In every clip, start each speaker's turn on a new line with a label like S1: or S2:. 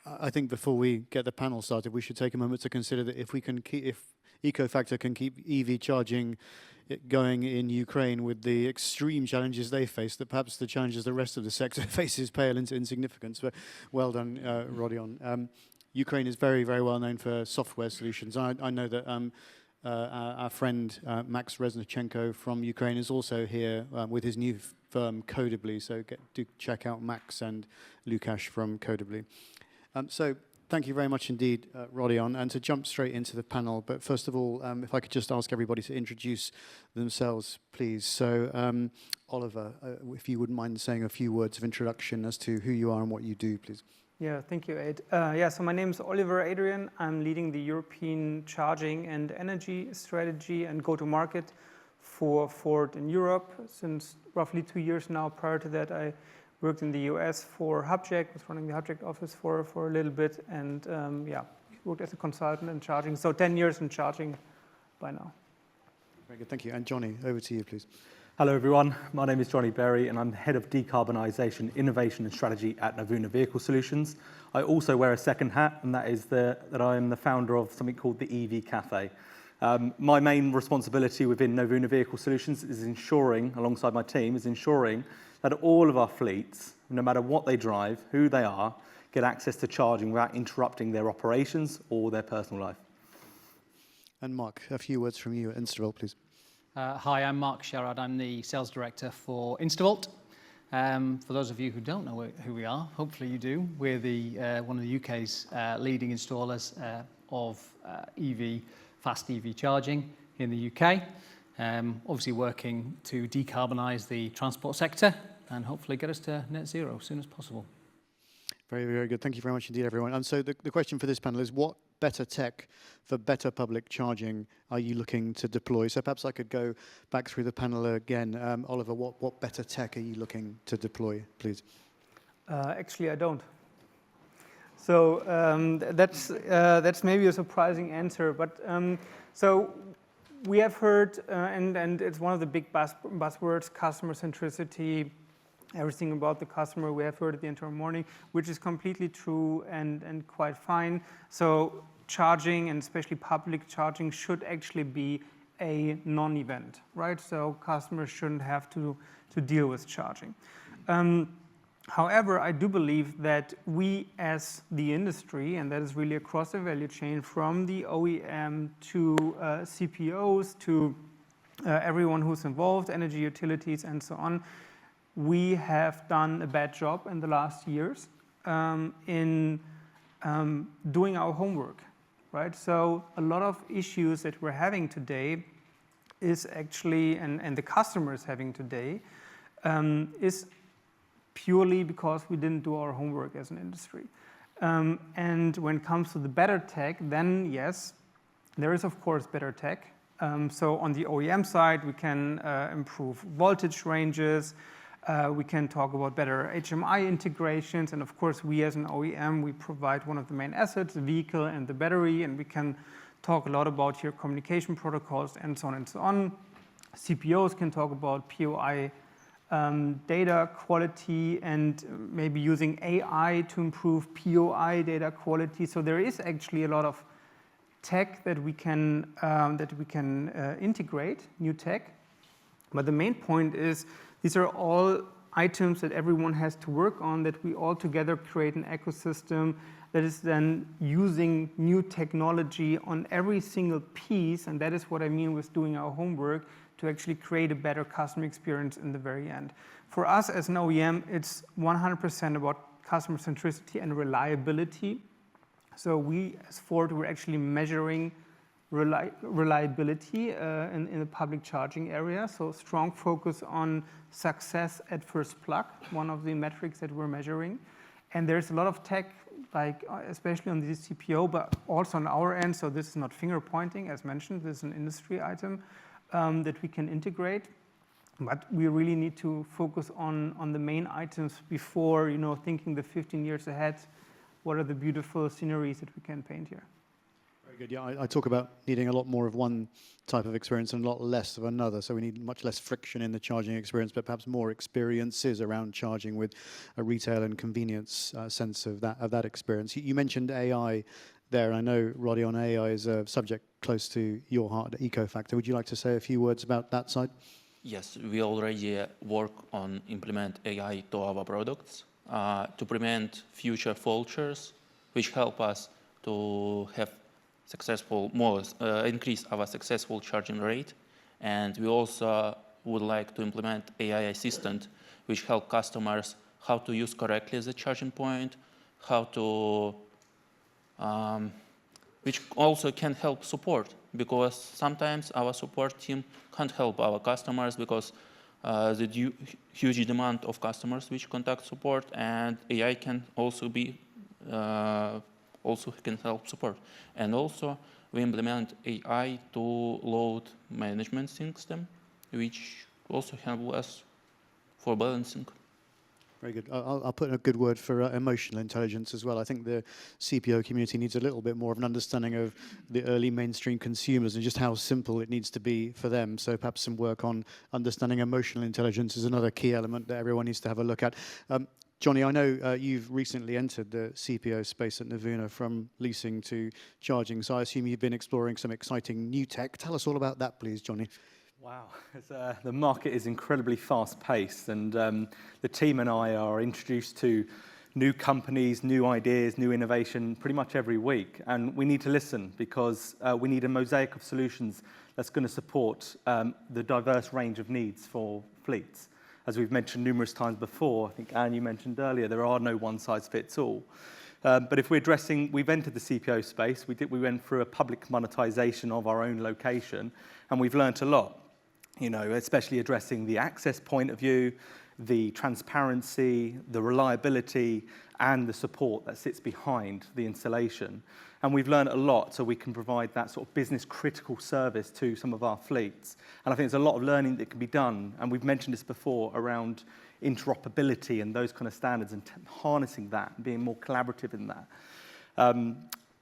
S1: I think before we get the panel started, we should take a moment to consider that if EcoFactor can keep EV charging going in Ukraine with the extreme challenges they face, that perhaps the challenges the rest of the sector faces pale into insignificance. But well done, Rodion. Ukraine is very, very well known for software solutions. I know that our friend Max Reznichenko from Ukraine is also here with his new firm Codably. So do check out Max and Lukasz from Codably. So thank you very much indeed, Rodion. And to jump straight into the panel, but first of all, if I could just ask everybody to introduce themselves, please. So Oliver, if you wouldn't mind saying a few words of introduction as to who you are and what you do, please.
S2: Yeah, thank you, Ed. So my name is Oliver Adrian. I'm leading the European charging and energy strategy and go-to-market for Ford in Europe since roughly 2 years now. Prior to that, I worked in the US for Hubject, was running the Hubject office for a little bit, and worked as a consultant in charging. So 10 years in charging by now.
S1: Very good, thank you. And Johnny, over to you, please.
S3: Hello everyone, my name is Johnny Berry and I'm Head of Decarbonisation, Innovation and Strategy at Navuna Vehicle Solutions. I also wear a second hat, and that is that I am the founder of something called the EV Cafe. My main responsibility within Navuna Vehicle Solutions is ensuring, alongside my team, that all of our fleets, no matter what they drive, who they are, get access to charging without interrupting their operations or their personal life.
S1: And Mark, a few words from you at Instavolt, please.
S4: Hi, I'm Mark Sherrod. I'm the Sales Director for Instavolt. For those of you who don't know who we are, hopefully you do. We're one of the UK's leading installers of fast EV charging in the UK. Obviously working to decarbonise the transport sector and hopefully get us to net zero as soon as possible.
S1: Very, very good. Thank you very much indeed, everyone. And so the question for this panel is, what better tech for better public charging are you looking to deploy? So perhaps I could go back through the panel again. Oliver, what better tech are you looking to deploy, please?
S2: Actually, I don't. So that's maybe a surprising answer. But so we have heard, and it's one of the big buzzwords, customer centricity, everything about the customer. We have heard at the internal morning, which is completely true and quite fine. So charging, and especially public charging, should actually be a non-event, right? So customers shouldn't have to deal with charging. However, I do believe that we as the industry, and that is really across the value chain, from the OEM to CPOs to everyone who's involved, energy utilities and so on, we have done a bad job in the last years in doing our homework, right? So a lot of issues that we're having today is actually, and the customers having today, is purely because we didn't do our homework as an industry. And when it comes to the better tech, then yes, there is of course better tech. So on the OEM side, we can improve voltage ranges, we can talk about better HMI integrations, and of course we as an OEM, we provide one of the main assets, the vehicle and the battery, and we can talk a lot about your communication protocols and so on and so on. CPOs can talk about POI data quality and maybe using AI to improve POI data quality. So there is actually a lot of tech that we can integrate, new tech. But the main point is these are all items that everyone has to work on, that we all together create an ecosystem that is then using new technology on every single piece, and that is what I mean with doing our homework, to actually create a better customer experience in the very end. For us as an OEM, it's 100% about customer centricity and reliability. So we, as Ford, we're actually measuring reliability in the public charging area. So strong focus on success at first plug, one of the metrics that we're measuring. And there's a lot of tech, like especially on the CPO, but also on our end. So this is not finger pointing, as mentioned. This is an industry item that we can integrate. But we really need to focus on the main items before, thinking the 15 years ahead. What are the beautiful sceneries that we can paint here?
S1: Very good. Yeah, I talk about needing a lot more of one type of experience and a lot less of another. So we need much less friction in the charging experience, but perhaps more experiences around charging with a retail and convenience sense of that experience. You mentioned AI there. I know, Roddy, on AI is a subject close to your heart, EcoFactor. Would you like to say a few words about that side?
S5: Yes, we already work on implement AI to our products to prevent future failures, which help us to have increase our successful charging rate. And we also would like to implement AI assistant, which help customers how to use correctly the charging point, which also can help support, because sometimes our support team can't help our customers because the huge demand of customers which contact support, and AI can also be can help support. And also we implement AI to load management system, which also help us for balancing.
S1: Very good. I'll put in a good word for emotional intelligence as well. I think the CPO community needs a little bit more of an understanding of the early mainstream consumers and just how simple it needs to be for them. So perhaps some work on understanding emotional intelligence is another key element that everyone needs to have a look at. Johnny, I know you've recently entered the CPO space at Navuna from leasing to charging, so I assume you've been exploring some exciting new tech. Tell us all about that, please, Johnny.
S3: Wow, the market is incredibly fast-paced, and the team and I are introduced to new companies, new ideas, new innovation pretty much every week. And we need to listen, because we need a mosaic of solutions that's going to support the diverse range of needs for fleets. As we've mentioned numerous times before, I think Anne, you mentioned earlier, there are no one-size-fits-all. But if we're addressing, we've entered the CPO space, we went through a public monetization of our own location, and we've learnt a lot. You know, especially addressing the access point of view, the transparency, the reliability, and the support that sits behind the installation. And we've learned a lot, so we can provide that sort of business critical service to some of our fleets. And I think there's a lot of learning that can be done, and we've mentioned this before, around interoperability and those kind of standards, and harnessing that, and being more collaborative in that.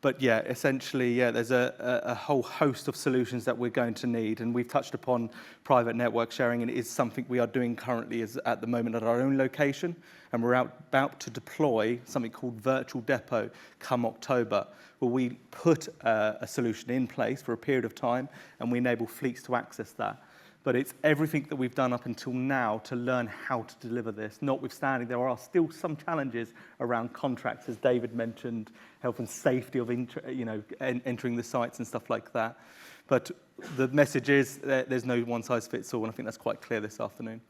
S3: But yeah, essentially, yeah, there's a whole host of solutions that we're going to need, and we've touched upon private network sharing, and it is something we are doing currently at the moment at our own location, and we're about to deploy something called Virtual Depot come October, where we put a solution in place for a period of time, and we enable fleets to access that. But it's everything that we've done up until now to learn how to deliver this. Notwithstanding, there are still some challenges around contracts, as David mentioned, health and safety of entering the sites and stuff like that. But the message is that there's no one-size-fits-all, and I think that's quite clear this afternoon.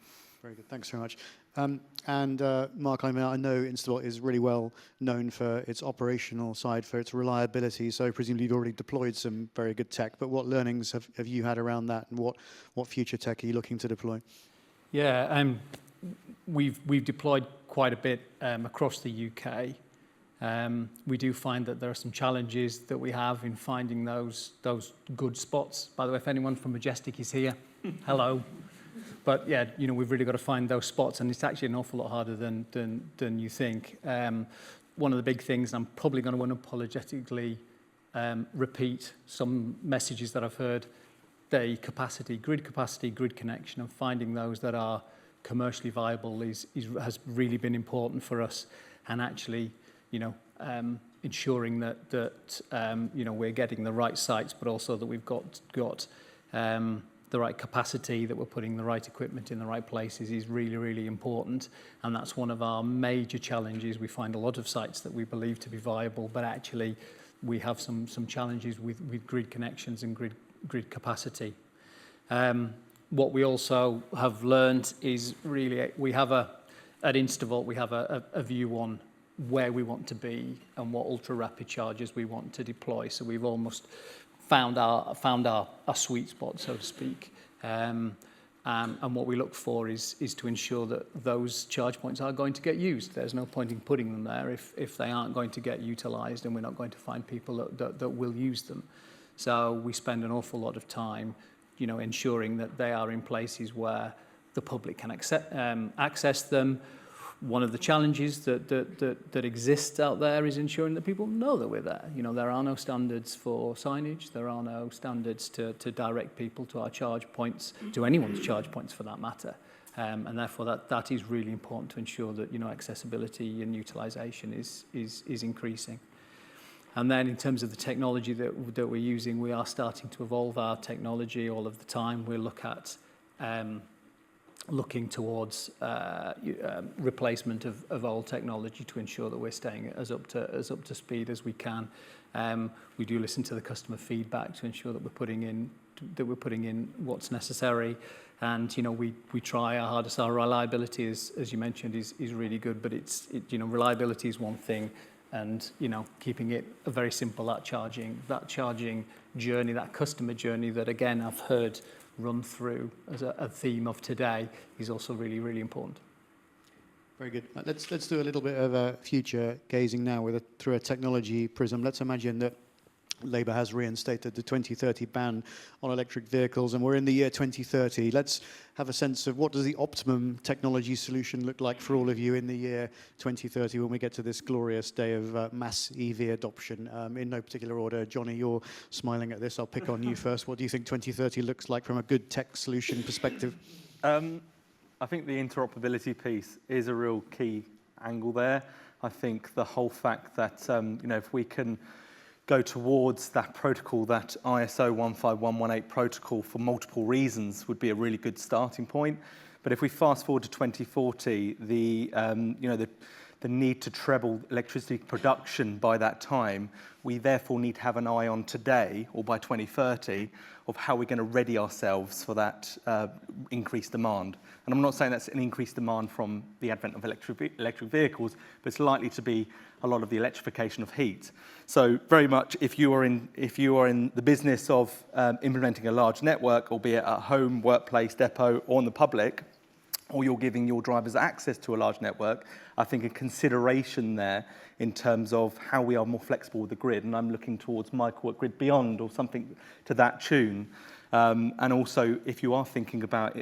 S1: Very good. Thanks very much. Mark, I know Instavolt is really well known for its operational side, for its reliability, so presumably you've already deployed some very good tech, but what learnings have you had around that, and what future tech are you looking to deploy?
S4: Yeah, we've deployed quite a bit across the UK. We do find that there are some challenges that we have in finding those good spots. By the way, if anyone from Majestic is here, hello. But yeah, we've really got to find those spots, and it's actually an awful lot harder than you think. One of the big things, and I'm probably going to unapologetically repeat some messages that I've heard, the grid connection, and finding those that are commercially viable has really been important for us, and actually, ensuring that we're getting the right sites, but also that we've got the right capacity, that we're putting the right equipment in the right places is really, really important. And that's one of our major challenges. We find a lot of sites that we believe to be viable, but actually we have some challenges with grid connections and grid capacity. What we also have learned is really, at Instavolt, we have a view on where we want to be and what ultra rapid chargers we want to deploy. So we've almost found our sweet spot, so to speak. And what we look for is to ensure that those charge points are going to get used. There's no point in putting them there if they aren't going to get utilised, and we're not going to find people that will use them. So we spend an awful lot of time, ensuring that they are in places where the public can access them. One of the challenges that exists out there is ensuring that people know that we're there. You know, there are no standards for signage. There are no standards to direct people to our charge points, to anyone's charge points for that matter. And therefore, that is really important to ensure that, you know, accessibility and utilization is increasing. And then in terms of the technology that we're using, we are starting to evolve our technology all of the time. We look at looking towards replacement of old technology to ensure that we're staying as up to speed as we can. We do listen to the customer feedback to ensure that we're putting in what's necessary, and you know we try our hardest. Our reliability, as you mentioned, is really good, but you know, reliability is one thing, and you know, keeping it very simple, that charging journey, that customer journey that again I've heard run through as a theme of today is also really, really important.
S1: Very good. Let's do a little bit of future gazing now through a technology prism. Let's imagine that Labour has reinstated the 2030 ban on electric vehicles, and we're in the year 2030. Let's have a sense of what does the optimum technology solution look like for all of you in the year 2030 when we get to this glorious day of mass EV adoption. In no particular order, Johnny, you're smiling at this. I'll pick on you first. What do you think 2030 looks like from a good tech solution perspective?
S3: I think the interoperability piece is a real key angle there. I think the whole fact that you know, if we can go towards that protocol, that ISO 15118 protocol, for multiple reasons would be a really good starting point. But if we fast forward to 2040, you know, the need to treble electricity production by that time, we therefore need to have an eye on today, or by 2030, of how we're going to ready ourselves for that increased demand. And I'm not saying that's an increased demand from the advent of electric vehicles, but it's likely to be a lot of the electrification of heat. So very much, if you are in the business of implementing a large network, albeit at home, workplace, depot, or in the public, or you're giving your drivers access to a large network, I think a consideration there in terms of how we are more flexible with the grid, and I'm looking towards Michael at Grid Beyond or something to that tune. And also, if you are thinking about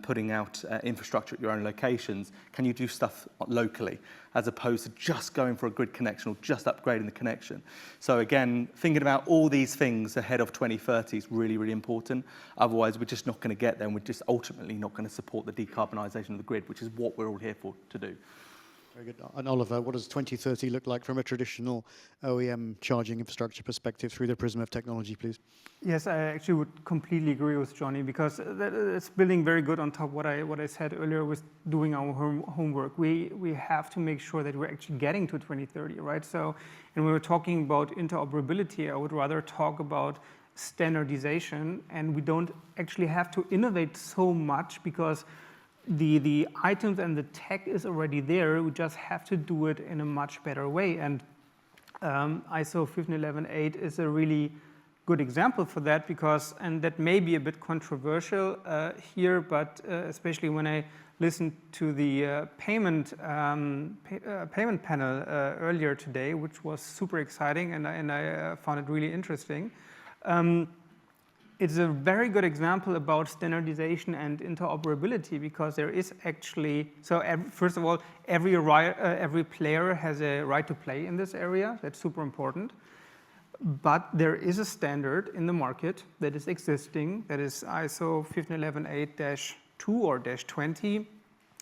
S3: putting out infrastructure at your own locations, can you do stuff locally as opposed to just going for a grid connection or just upgrading the connection? So again, thinking about all these things ahead of 2030 is really, really important. Otherwise, we're just not going to get there, and we're just ultimately not going to support the decarbonisation of the grid, which is what we're all here for to do.
S1: Very good. And Oliver, what does 2030 look like from a traditional OEM charging infrastructure perspective through the prism of technology, please?
S2: Yes, I actually would completely agree with Johnny, because it's building very good on top of what I said earlier with doing our homework. We have to make sure that we're actually getting to 2030, right? So, and when we're talking about interoperability, I would rather talk about standardization, and we don't actually have to innovate so much because the items and the tech is already there. We just have to do it in a much better way. And ISO 15118 is a really good example for that, because, and that may be a bit controversial here, but especially when I listened to the payment panel earlier today, which was super exciting, and I found it really interesting. It's a very good example about standardization and interoperability, because there is actually, so first of all, every player has a right to play in this area. That's super important. But there is a standard in the market that is existing, that is ISO 15118-2 or -20.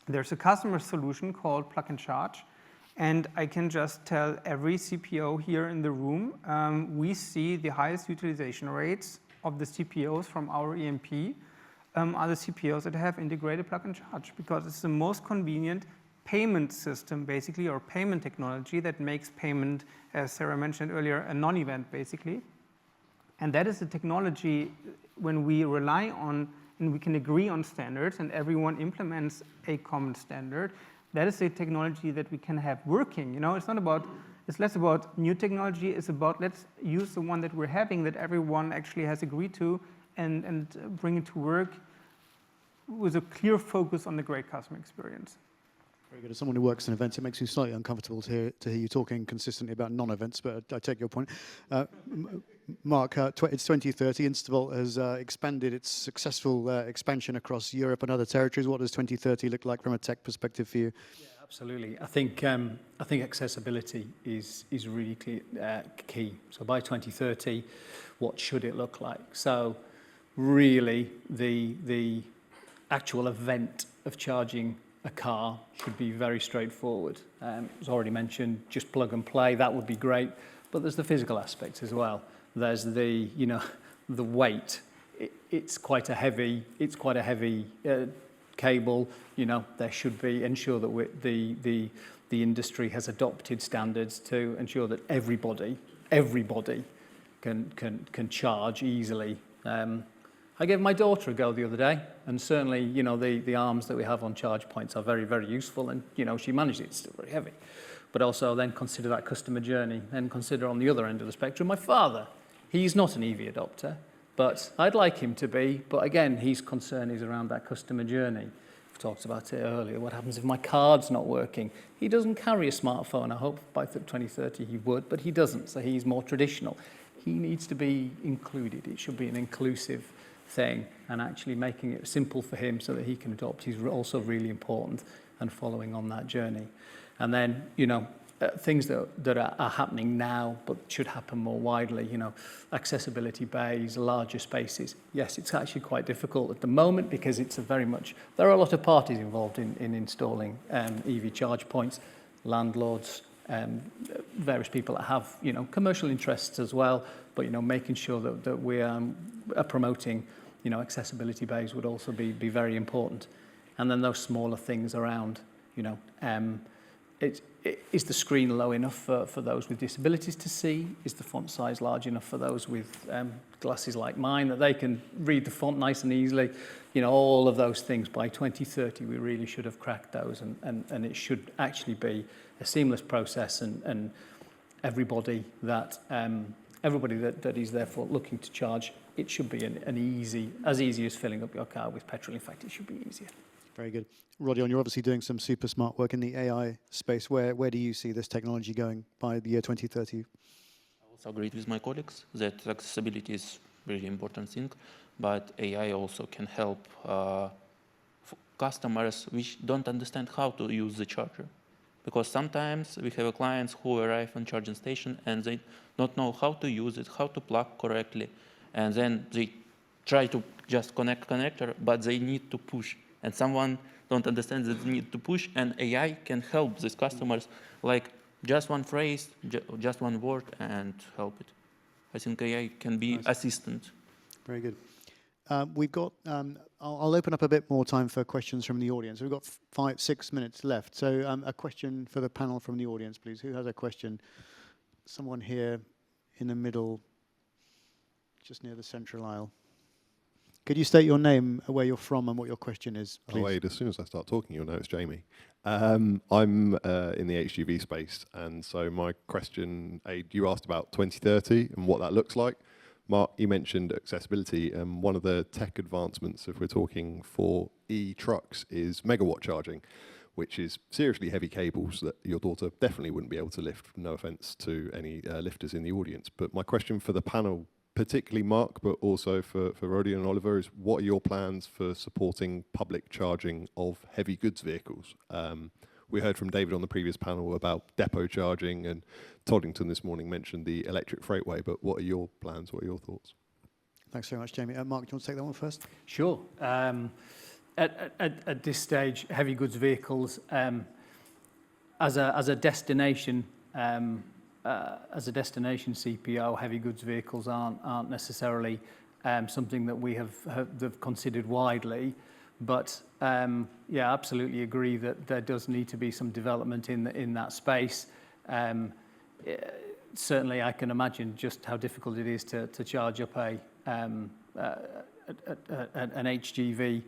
S2: There's a customer solution called Plug and Charge. And I can just tell every CPO here in the room, we see the highest utilization rates of the CPOs from our EMP are the CPOs that have integrated Plug and Charge, because it's the most convenient payment system, basically, or payment technology that makes payment, as Sarah mentioned earlier, a non-event, basically. And that is the technology when we rely on, and we can agree on standards, and everyone implements a common standard. That is the technology that we can have working. You know, it's less about new technology. It's about, let's use the one that we're having, that everyone actually has agreed to, and bring it to work with a clear focus on the great customer experience.
S1: Very good. As someone who works in events, it makes me slightly uncomfortable to hear you talking consistently about non-events, but I take your point. Mark, it's 2030. Instavolt has expanded its successful expansion across Europe and other territories. What does 2030 look like from a tech perspective for you?
S4: Yeah, Absolutely. I think accessibility is really key. So by 2030, what should it look like? So really the actual event of charging a car should be very straightforward. As already mentioned, just plug and play, that would be great. But there's the physical aspects as well. There's the weight. It's quite a heavy cable. There should be ensure that the industry has adopted standards to ensure that everybody can charge easily. I gave my daughter a go the other day, and certainly, the arms that we have on charge points are very, very useful, and, she managed it. It's still very heavy. But also then consider that customer journey, then consider on the other end of the spectrum, my father. He's not an EV adopter, but I'd like him to be. But again, his concern is around that customer journey. We've talked about it earlier. What happens if my card's not working? He doesn't carry a smartphone. I hope by 2030 he would, but he doesn't, so he's more traditional. He needs to be included. It should be an inclusive thing, and actually making it simple for him so that he can adopt is also really important, and following on that journey. And then, things that are happening now but should happen more widely, accessibility bays, larger spaces. Yes, it's actually quite difficult at the moment because there are a lot of parties involved in installing EV charge points, landlords, various people that have, commercial interests as well, but, making sure that we are promoting, accessibility bays would also be very important. And then those smaller things around, is the screen low enough for those with disabilities to see? Is the font size large enough for those with glasses like mine that they can read the font nice and easily? All of those things. By 2030, we really should have cracked those, and it should actually be a seamless process, and everybody that is therefore looking to charge, it should be as easy as filling up your car with petrol. In fact, it should be easier.
S1: Very good. Rodion, you're obviously doing some super smart work in the AI space. Where do you see this technology going by the year 2030?
S5: I also agree with my colleagues that accessibility is a really important thing, but AI also can help customers which don't understand how to use the charger. Because sometimes we have clients who arrive on charging station and they don't know how to use it, how to plug correctly, and then they try to just connect connector, but they need to push. And someone don't understand that they need to push, and AI can help these customers, like just one phrase, just one word, and help it. I think AI can be assistant.
S1: Very good. We've got, I'll open up a bit more time for questions from the audience. We've got 5-6 minutes left. So a question for the panel from the audience, please. Who has a question? Someone here in the middle, just near the central aisle. Could you state your name, where you're from, and what your question is, please?
S6: Oh, wait, as soon as I start talking, you'll know it's Jamie. I'm in the HGV space, and so my question, you asked about 2030 and what that looks like. Mark, you mentioned accessibility, and one of the tech advancements, if we're talking for e-trucks, is megawatt charging, which is seriously heavy cables that your daughter definitely wouldn't be able to lift, no offence to any lifters in the audience. But my question for the panel, particularly Mark, but also for Rodion and Oliver, is what are your plans for supporting public charging of heavy goods vehicles? We heard from David on the previous panel about depot charging, and Toddington this morning mentioned the electric freightway, but what are your plans, what are your thoughts?
S1: Thanks very much, Jamie. Mark, do you want to take that one first?
S4: Sure. At this stage, heavy goods vehicles as a destination CPO, heavy goods vehicles aren't necessarily something that we have considered widely, but yeah, absolutely agree that there does need to be some development in that space. Certainly, I can imagine just how difficult it is to charge up an HGV.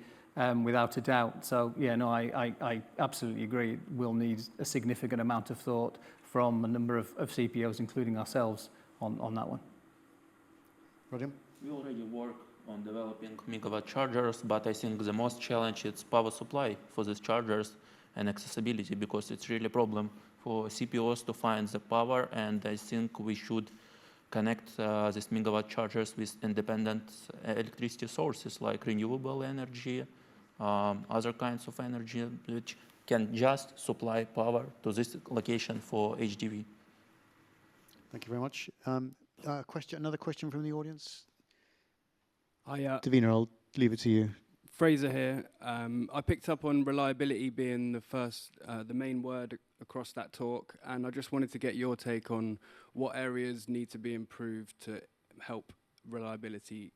S4: Without a doubt. So, yeah, no, I absolutely agree. We'll need a significant amount of thought from a number of CPOs, including ourselves, on that one.
S1: Rodion?
S5: We already work on developing megawatt chargers, but I think the most challenge is power supply for these chargers and accessibility, because it's really a problem for CPOs to find the power, and I think we should connect these megawatt chargers with independent electricity sources like renewable energy, other kinds of energy which can just supply power to this location for HDV.
S1: Thank you very much. Another question from the audience?
S7: Davina,
S1: I'll leave it to you.
S7: Fraser here. I picked up on reliability being the main word across that talk, and I just wanted to get your take on what areas need to be improved to help reliability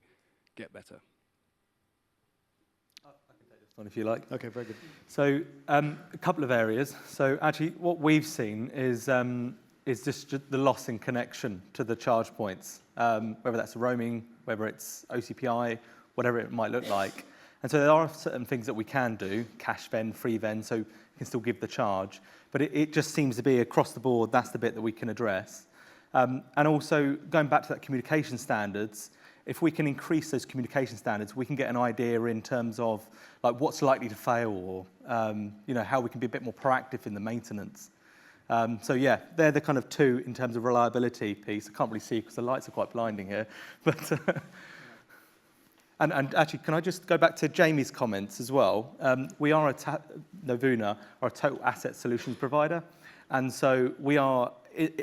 S7: get better.
S3: I can take this one if you like.
S1: Okay, very good.
S3: So a couple of areas. So actually what we've seen is just the loss in connection to the charge points, whether that's roaming, whether it's OCPI, whatever it might look like. And so there are certain things that we can do, cache vend, free vend, so you can still give the charge. But it just seems to be across the board, that's the bit that we can address. And also, going back to that communication standards, if we can increase those communication standards, we can get an idea in terms of like what's likely to fail, or how we can be a bit more proactive in the maintenance. So yeah, they're the kind of two in terms of reliability piece. I can't really see because the lights are quite blinding here. But and actually, can I just go back to Jamie's comments as well? We are Novuna are a total asset solutions provider, and so we are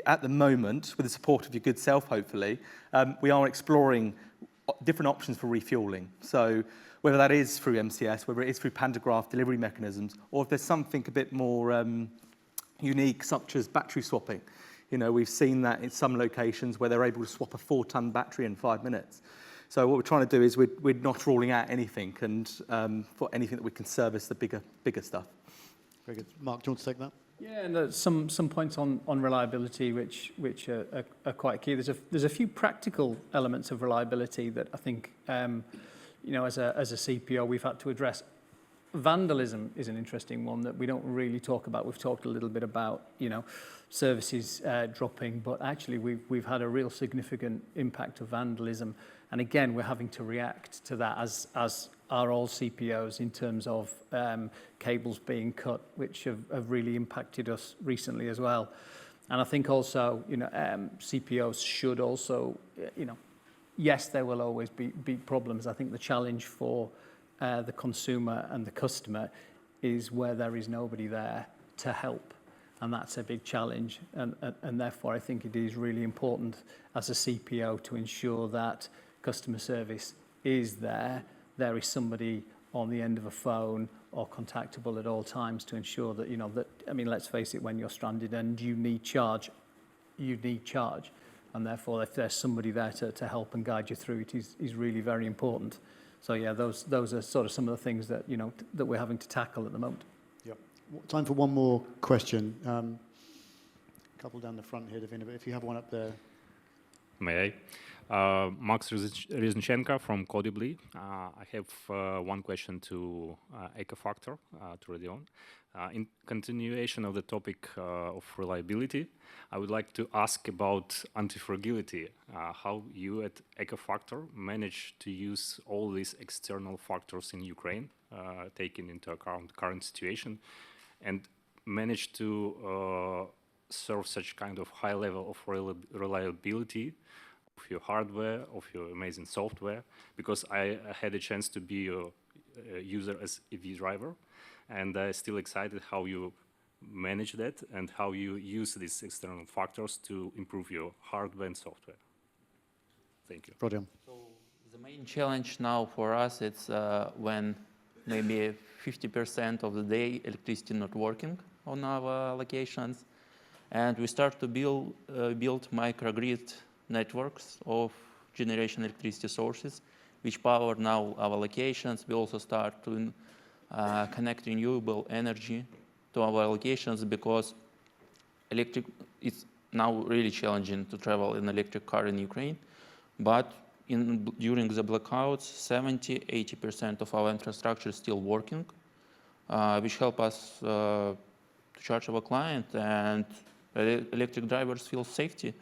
S3: at the moment, with the support of your good self, hopefully, we are exploring different options for refueling. So whether that is through MCS, whether it is through pantograph delivery mechanisms, or if there's something a bit more unique, such as battery swapping. We've seen that in some locations where they're able to swap a 4-ton battery in 5 minutes. So what we're trying to do is we're not ruling out anything, and for anything that we can service the bigger stuff.
S1: Very good. Mark, do you want to take that? Yeah,
S4: and some points on reliability which are quite key. There's a few practical elements of reliability that I think as a CPO we've had to address. Vandalism is an interesting one that we don't really talk about. We've talked a little bit about services dropping, but actually we've had a real significant impact of vandalism. And again, we're having to react to that as are all CPOs in terms of cables being cut, which have really impacted us recently as well. And I think also, CPOs should also, yes, there will always be problems. I think the challenge for the consumer and the customer is where there is nobody there to help. And that's a big challenge. And therefore, I think it is really important as a CPO to ensure that customer service is there. There is somebody on the end of a phone or contactable at all times to ensure that, let's face it, when you're stranded and you need charge. And therefore, if there's somebody there to help and guide you through it is really very important. So yeah, those are sort of some of the things that, that we're having to tackle at the moment.
S1: Yeah. Time for one more question. A couple down the front here, Davina, but if you have one up there.
S8: May I? Max Ryzhenchenko from Codibly. I have one question to ECOFACTOR, to Rodion. In continuation of the topic of reliability, I would like to ask about anti-fragility. How you at ECOFACTOR manage to use all these external factors in Ukraine, taking into account current situation, and manage to serve such kind of high level of reliability of your hardware, of your amazing software, because I had a chance to be a user as EV driver, and I'm still excited how you manage that and how you use these external factors to improve your hardware and software. Thank you.
S1: Rodion.
S5: So the main challenge now for us is when maybe 50% of the day electricity not working on our locations, and we start to build microgrid networks of generation electricity sources, which power now our locations. We also start to connect renewable energy to our locations, because it's now really challenging to travel in electric car in Ukraine. But during the blackouts, 70–80% of our infrastructure is still working, which help us to charge our client, and electric drivers feel safety.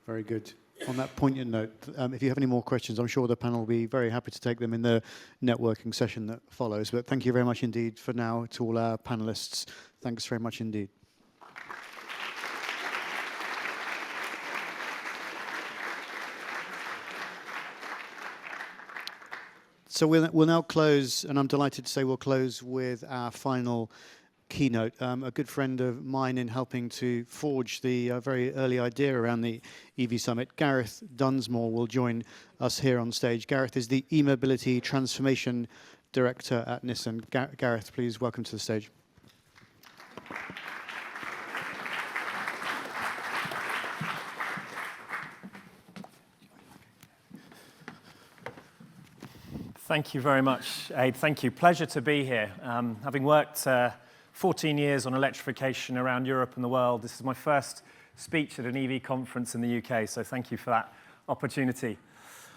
S1: Very good. On that poignant note, if you have any more questions, I'm sure the panel will be very happy to take them in the networking session that follows. But thank you very much indeed for now to all our panelists. Thanks very much indeed. So we'll now close, and I'm delighted to say we'll close with our final keynote. A good friend of mine in helping to forge the very early idea around the EV Summit, Gareth Dunsmore, will join us here on stage. Gareth is the e-mobility transformation director at Nissan. Gareth, please welcome to the stage.
S9: Thank you very much, Abe. Thank you. Pleasure to be here. Having worked 14 years on electrification around Europe and the world, this is my first speech at an EV conference in the UK, so thank you for that opportunity.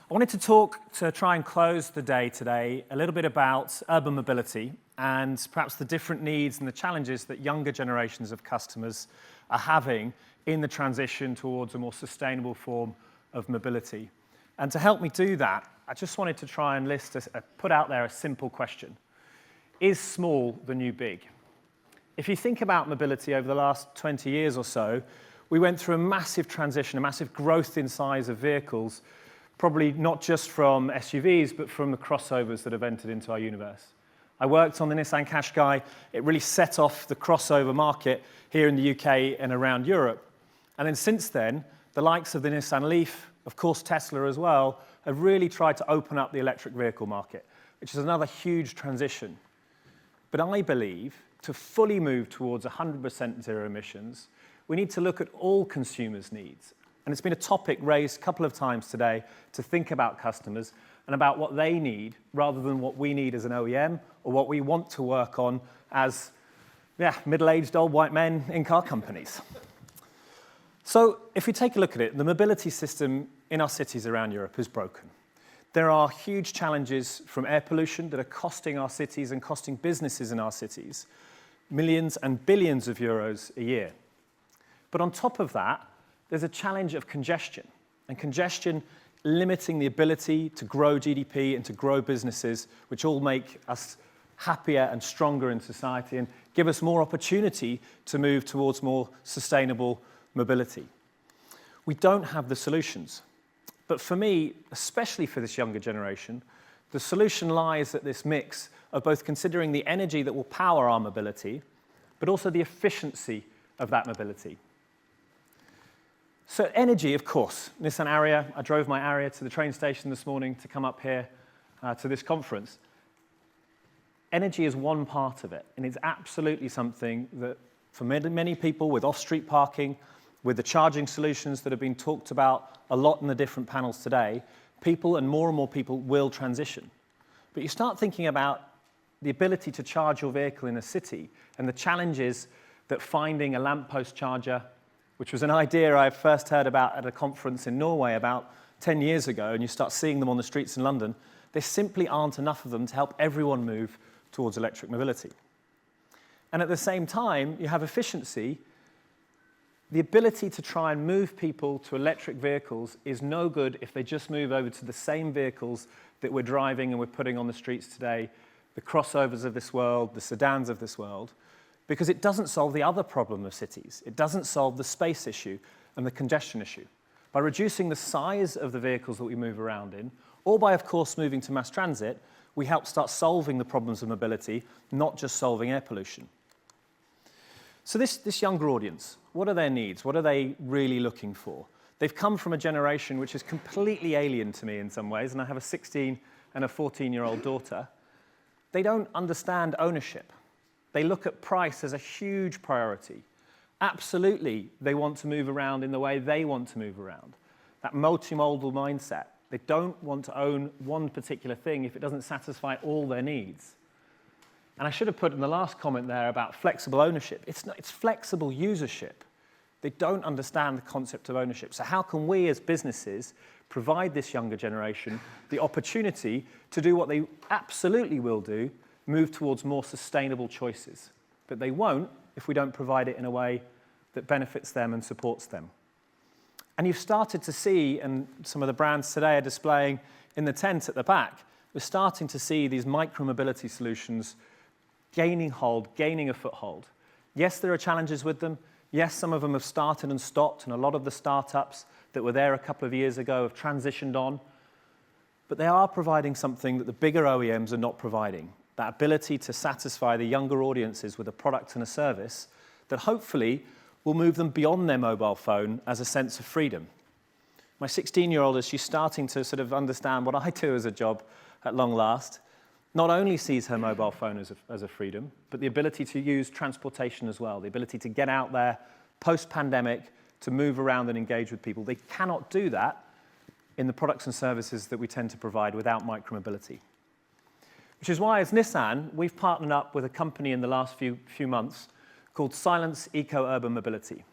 S9: I wanted to try and close the day today a little bit about urban mobility and perhaps the different needs and the challenges that younger generations of customers are having in the transition towards a more sustainable form of mobility. And to help me do that, I just wanted to try and put out there a simple question. Is small the new big? If you think about mobility over the last 20 years or so, we went through a massive transition, a massive growth in size of vehicles, probably not just from SUVs, but from the crossovers that have entered into our universe. I worked on the Nissan Qashqai. It really set off the crossover market here in the UK and around Europe. And then since then, the likes of the Nissan Leaf, of course Tesla as well, have really tried to open up the electric vehicle market, which is another huge transition. But I believe to fully move towards 100% zero emissions, we need to look at all consumers' needs. And it's been a topic raised a couple of times today to think about customers and about what they need rather than what we need as an OEM or what we want to work on as middle-aged old white men in car companies. So if we take a look at it, the mobility system in our cities around Europe is broken. There are huge challenges from air pollution that are costing our cities and costing businesses in our cities millions and billions of euros a year. But on top of that, there's a challenge of congestion, and congestion limiting the ability to grow GDP and to grow businesses, which all make us happier and stronger in society and give us more opportunity to move towards more sustainable mobility. We don't have the solutions. But for me, especially for this younger generation, the solution lies at this mix of both considering the energy that will power our mobility, but also the efficiency of that mobility. So energy, of course, Nissan Ariya. I drove my Ariya to the train station this morning to come up here to this conference. Energy is one part of it, and it's absolutely something that for many people with off-street parking, with the charging solutions that have been talked about a lot in the different panels today, people and more people will transition. But you start thinking about the ability to charge your vehicle in a city and the challenges that finding a lamppost charger, which was an idea I first heard about at a conference in Norway about 10 years ago, and you start seeing them on the streets in London, there simply aren't enough of them to help everyone move towards electric mobility. And at the same time, you have efficiency. The ability to try and move people to electric vehicles is no good if they just move over to the same vehicles that we're driving and we're putting on the streets today, the crossovers of this world, the sedans of this world, because it doesn't solve the other problem of cities. It doesn't solve the space issue and the congestion issue. By reducing the size of the vehicles that we move around in, or by, of course, moving to mass transit, we help start solving the problems of mobility, not just solving air pollution. So this younger audience, what are their needs? What are they really looking for? They've come from a generation which is completely alien to me in some ways, and I have a 16 and a 14-year-old daughter. They don't understand ownership. They look at price as a huge priority. Absolutely, they want to move around in the way they want to move around. That multimodal mindset. They don't want to own one particular thing if it doesn't satisfy all their needs. And I should have put in the last comment there about flexible ownership. It's flexible usership. They don't understand the concept of ownership. So how can we as businesses provide this younger generation the opportunity to do what they absolutely will do, move towards more sustainable choices? But they won't if we don't provide it in a way that benefits them and supports them. And you've started to see, and some of the brands today are displaying in the tent at the back, we're starting to see these micro-mobility solutions gaining hold, gaining a foothold. Yes, there are challenges with them. Yes, some of them have started and stopped, and a lot of the startups that were there a couple of years ago have transitioned on. but they are providing something that the bigger OEMs are not providing, that ability to satisfy the younger audiences with a product and a service that hopefully will move them beyond their mobile phone as a sense of freedom. My 16-year-old, as she's starting to sort of understand what I do as a job at long last, not only sees her mobile phone as a freedom, but the ability to use transportation as well, the ability to get out there post-pandemic, to move around and engage with people. They cannot do that in the products and services that we tend to provide without micromobility. Which is why, as Nissan, we've partnered up with a company in the last few months called Silence Eco-Urban Mobility.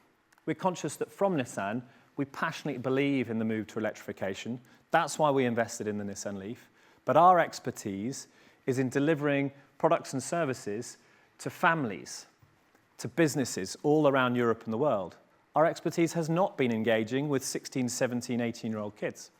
S9: We're conscious that from Nissan, we passionately believe in the move to electrification. That's why we invested in the Nissan Leaf. But our expertise is in delivering products and services to families, to businesses all around Europe and the world. Our expertise has not been engaging with 16, 17, 18-year-old kids.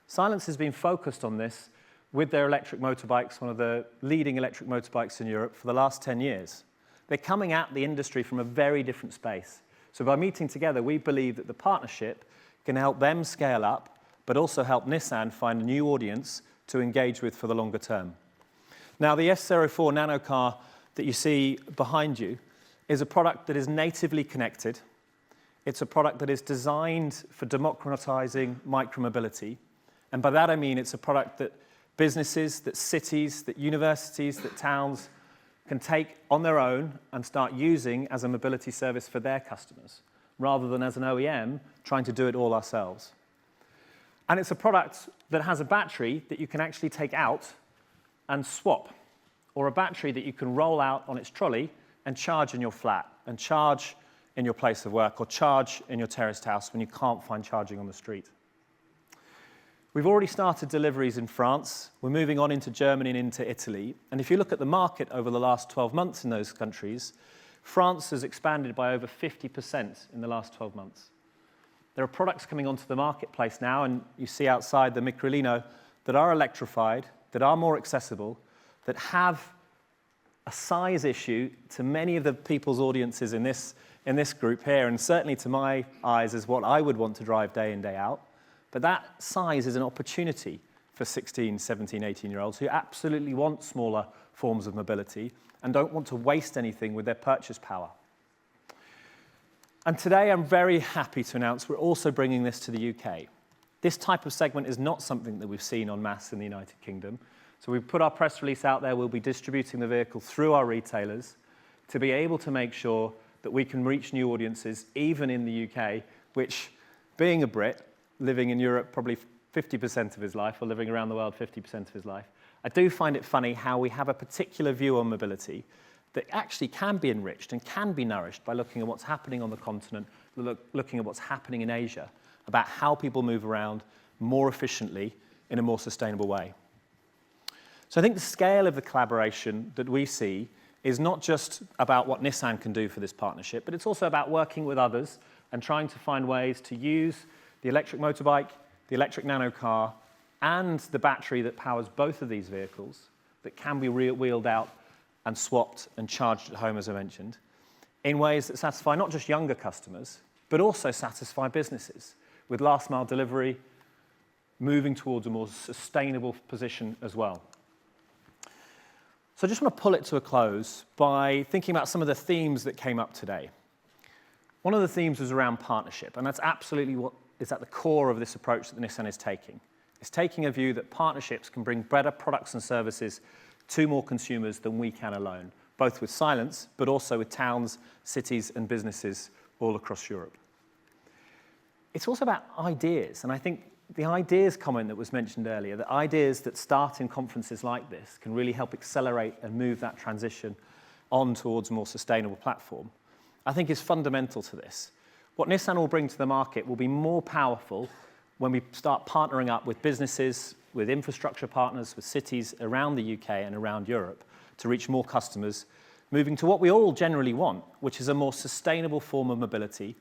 S9: Silence has been focused on this with their electric motorbikes, one of the leading electric motorbikes in Europe, for the last 10 years. They're coming at the industry from a very different space. So by meeting together, we believe that the partnership can help them scale up, but also help Nissan find a new audience to engage with for the longer term. Now, the S04 nano car that you see behind you is a product that is natively connected. It's a product that is designed for democratizing micromobility. And by that I mean it's a product that businesses, that cities, that universities, that towns can take on their own and start using as a mobility service for their customers, rather than as an OEM trying to do it all ourselves. And it's a product that has a battery that you can actually take out and swap, or a battery that you can roll out on its trolley and charge in your flat, and charge in your place of work, or charge in your terraced house when you can't find charging on the street. We've already started deliveries in France. We're moving on into Germany and into Italy. And if you look at the market over the last 12 months in those countries, France has expanded by over 50% in the last 12 months. There are products coming onto the marketplace now, and you see outside the Microlino, that are electrified, that are more accessible, that have a size issue to many of the people's audiences in this group here, and certainly to my eyes is what I would want to drive day in, day out. But that size is an opportunity for 16, 17, 18-year-olds who absolutely want smaller forms of mobility and don't want to waste anything with their purchase power. And today I'm very happy to announce we're also bringing this to the UK. This type of segment is not something that we've seen en masse in the United Kingdom. So we've put our press release out there. We'll be distributing the vehicle through our retailers to be able to make sure that we can reach new audiences, even in the UK, which, being a Brit, living in Europe probably 50% of his life, or living around the world 50% of his life, I do find it funny how we have a particular view on mobility that actually can be enriched and can be nourished by looking at what's happening on the continent, looking at what's happening in Asia, about how people move around more efficiently in a more sustainable way. So I think the scale of the collaboration that we see is not just about what Nissan can do for this partnership, but it's also about working with others and trying to find ways to use the electric motorbike, the electric nano car, and the battery that powers both of these vehicles that can be wheeled out and swapped and charged at home, as I mentioned, in ways that satisfy not just younger customers, but also satisfy businesses with last mile delivery, moving towards a more sustainable position as well. So I just want to pull it to a close by thinking about some of the themes that came up today. One of the themes was around partnership, and that's absolutely what is at the core of this approach that Nissan is taking. It's taking a view that partnerships can bring better products and services to more consumers than we can alone, both with Silence, but also with towns, cities, and businesses all across Europe. It's also about ideas, and I think the ideas comment that was mentioned earlier, the ideas that start in conferences like this can really help accelerate and move that transition on towards a more sustainable platform, I think is fundamental to this. What Nissan will bring to the market will be more powerful when we start partnering up with businesses, with infrastructure partners, with cities around the UK and around Europe to reach more customers, moving to what we all generally want, which is a more sustainable form of mobility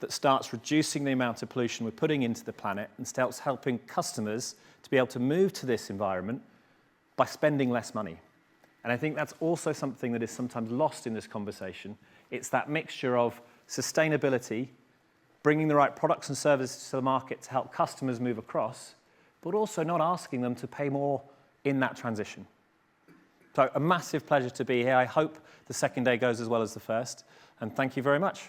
S9: that starts reducing the amount of pollution we're putting into the planet and starts helping customers to be able to move to this environment by spending less money. And I think that's also something that is sometimes lost in this conversation. It's that mixture of sustainability, bringing the right products and services to the market to help customers move across, but also not asking them to pay more in that transition. So a massive pleasure to be here. I hope the second day goes as well as the first, and thank you very much.